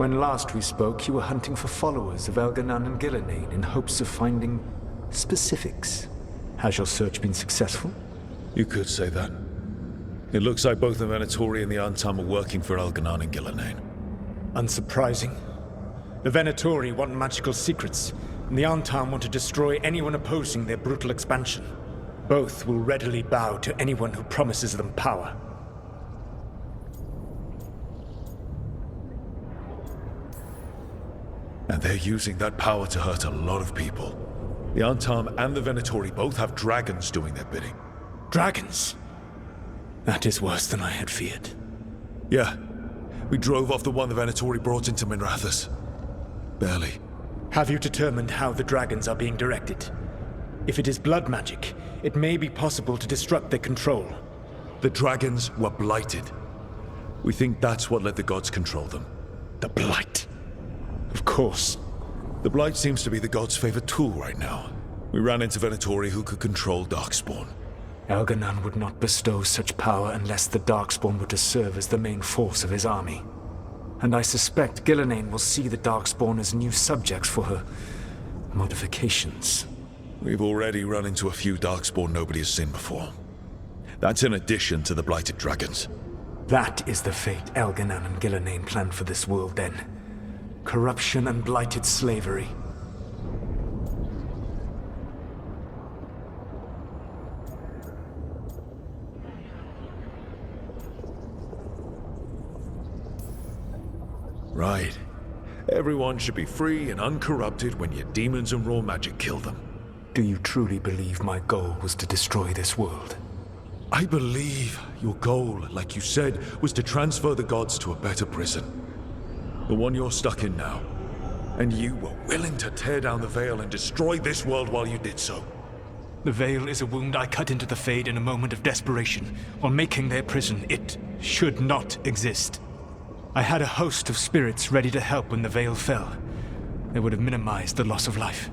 When last we spoke, you were hunting for followers of Elganan and Gillenane in hopes of finding specifics. Has your search been successful? You could say that. It looks like both the Venatori and the Antam are working for Elganan and Gillenane. Unsurprising. The Venatori want magical secrets, and the Antam want to destroy anyone opposing their brutal expansion. Both will readily bow to anyone who promises them power. And they're using that power to hurt a lot of people. The Antam and the Venatori both have dragons doing their bidding. Dragons? That is worse than I had feared. Yeah. We drove off the one the Venatori brought into Minrathous. Barely. Have you determined how the dragons are being directed? If it is blood magic, it may be possible to disrupt their control. The dragons were blighted. We think that's what let the gods control them. The Blight. Of course. The Blight seems to be the gods' favorite tool right now. We ran into Venatori who could control Darkspawn. Elganan would not bestow such power unless the Darkspawn were to serve as the main force of his army. And I suspect Gillenane will see the Darkspawn as new subjects for her modifications. We've already run into a few Darkspawn nobody has seen before. That's in addition to the blighted dragons. That is the fate Elganan and Gillenane planned for this world then. Corruption and blighted slavery. Right. Everyone should be free and uncorrupted when your demons and raw magic kill them. Do you truly believe my goal was to destroy this world? I believe your goal, like you said, was to transfer the gods to a better prison. The one you're stuck in now. And you were willing to tear down the Veil and destroy this world while you did so. The Veil is a wound I cut into the Fade in a moment of desperation, while making their prison. It should not exist. I had a host of spirits ready to help when the Veil fell. They would have minimized the loss of life.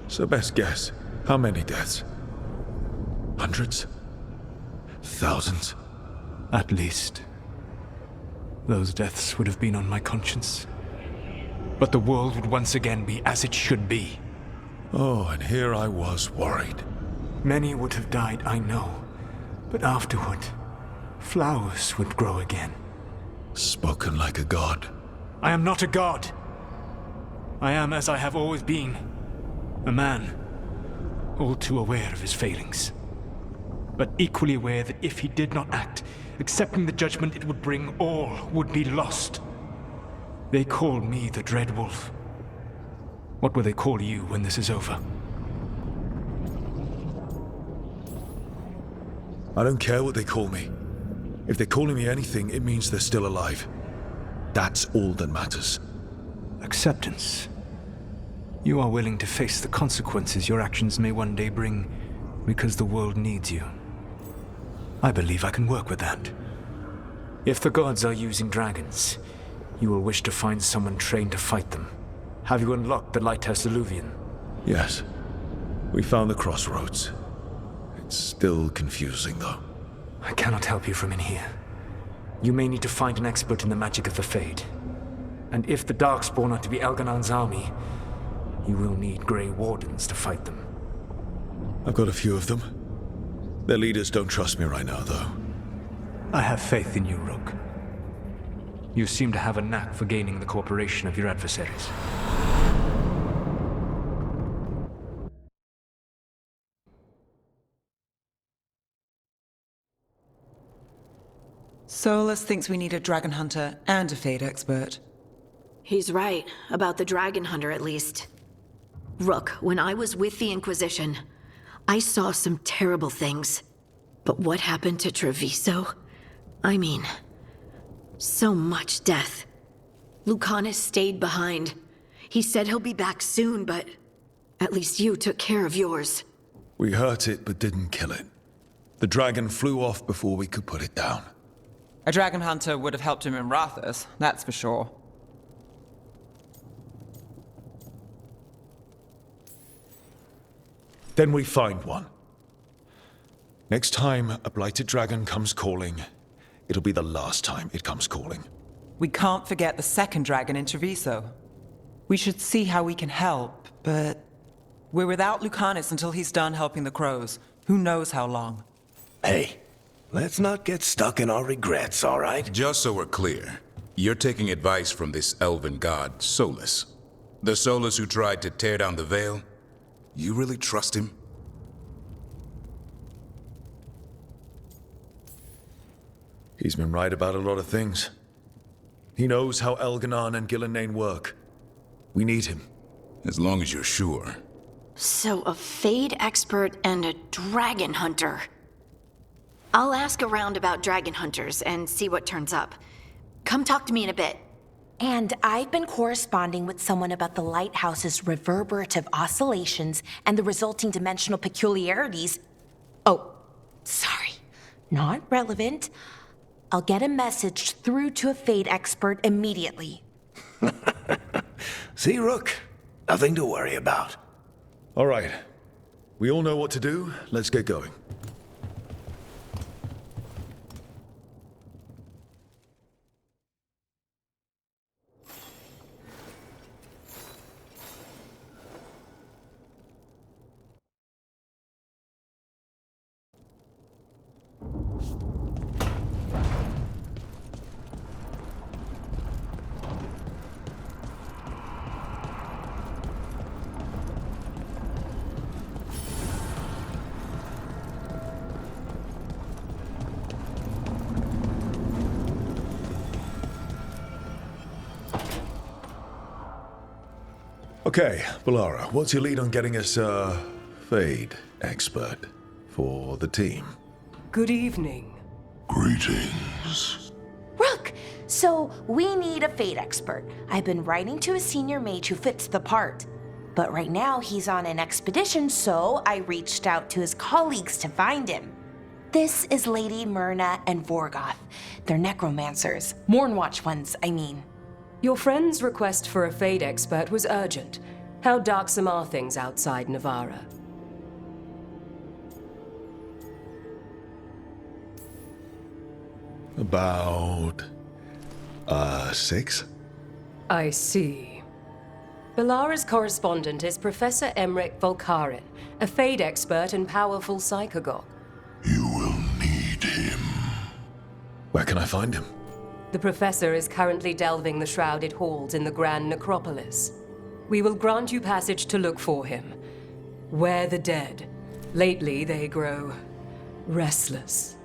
So best guess, how many deaths? Hundreds? Thousands? At least. Those deaths would have been on my conscience. But the world would once again be as it should be. Oh, and here I was worried. Many would have died, I know. But afterward, flowers would grow again. Spoken like a god. I am not a god. I am as I have always been. A man, all too aware of his failings. But equally aware that if he did not act, accepting the judgment it would bring, all would be lost. They call me the Dread Wolf. What will they call you when this is over? I don't care what they call me. If they're calling me anything, it means they're still alive. That's all that matters. Acceptance. You are willing to face the consequences your actions may one day bring because the world needs you. I believe I can work with that. If the gods are using dragons, you will wish to find someone trained to fight them. Have you unlocked the Lighthouse Illuvian? Yes. We found the crossroads. It's still confusing, though. I cannot help you from in here. You may need to find an expert in the magic of the Fade. And if the Darkspawn are to be Elganan's army, you will need Grey Wardens to fight them. I've got a few of them. Their leaders don't trust me right now, though. I have faith in you, Rook. You seem to have a knack for gaining the cooperation of your adversaries. Solas thinks we need a dragon hunter and a Fade expert. He's right, about the dragon hunter at least. Rook, when I was with the Inquisition, I saw some terrible things. But what happened to Treviso? I mean, so much death. Lucanus stayed behind. He said he'll be back soon, but at least you took care of yours. We hurt it, but didn't kill it. The dragon flew off before we could put it down. A dragon hunter would have helped him in Rathus, that's for sure. Then we find one. Next time a blighted dragon comes calling, it'll be the last time it comes calling. We can't forget the second dragon in Treviso. We should see how we can help, but we're without Lucanus until he's done helping the crows. Who knows how long? Hey, let's not get stuck in our regrets, all right? Just so we're clear, you're taking advice from this elven god, Solas. The Solas who tried to tear down the Veil? You really trust him? He's been right about a lot of things. He knows how Elganon and Gillenane work. We need him. As long as you're sure. So a Fade expert and a dragon hunter. I'll ask around about dragon hunters and see what turns up. Come talk to me in a bit. And I've been corresponding with someone about the lighthouse's reverberative oscillations and the resulting dimensional peculiarities. Oh, sorry. Not relevant. I'll get a message through to a Fade expert immediately. See, Rook? Nothing to worry about. All right. We all know what to do. Let's get going. Okay, Balara, what's your lead on getting us a Fade expert for the team? Good evening. Greetings. Rook! So, we need a Fade expert. I've been writing to a senior mage who fits the part. But right now, he's on an expedition, so I reached out to his colleagues to find him. This is Lady Myrna and Vorgoth. They're necromancers. Mournwatch ones, I mean. Your friend's request for a Fade expert was urgent. How darksome are things outside Navarra? About... 6? I see. Balara's correspondent is Professor Emmerich Volkarin, a Fade expert and powerful psychagogue. You will need him. Where can I find him? The professor is currently delving the shrouded halls in the Grand Necropolis. We will grant you passage to look for him. Where the dead. Lately they grow restless.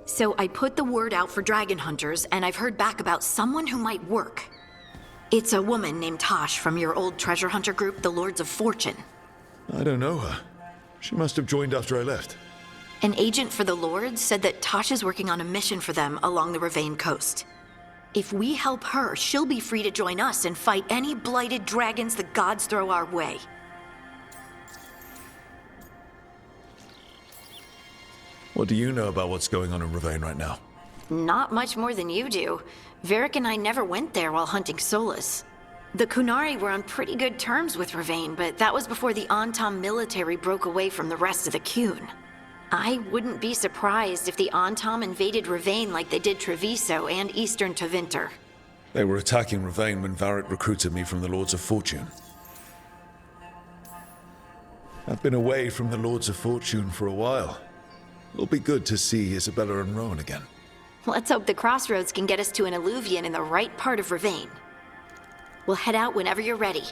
So I put the word out for dragon hunters, and I've heard back about someone who might work. It's a woman named Tosh from your old treasure hunter group, the Lords of Fortune. I don't know her. She must have joined after I left. An agent for the Lords said that Tosh is working on a mission for them along the Ravane coast. If we help her, she'll be free to join us and fight any blighted dragons the gods throw our way. What do you know about what's going on in Ravane right now? Not much more than you do. Varric and I never went there while hunting Solas. The Kunari were on pretty good terms with Ravane, but that was before the Antam military broke away from the rest of the Qun. I wouldn't be surprised if the Antam invaded Ravane like they did Treviso and Eastern Tevinter. They were attacking Ravane when Varric recruited me from the Lords of Fortune. I've been away from the Lords of Fortune for a while. It'll be good to see Isabella and Rowan again. Let's hope the crossroads can get us to an Illuvian in the right part of Ravane. We'll head out whenever you're ready.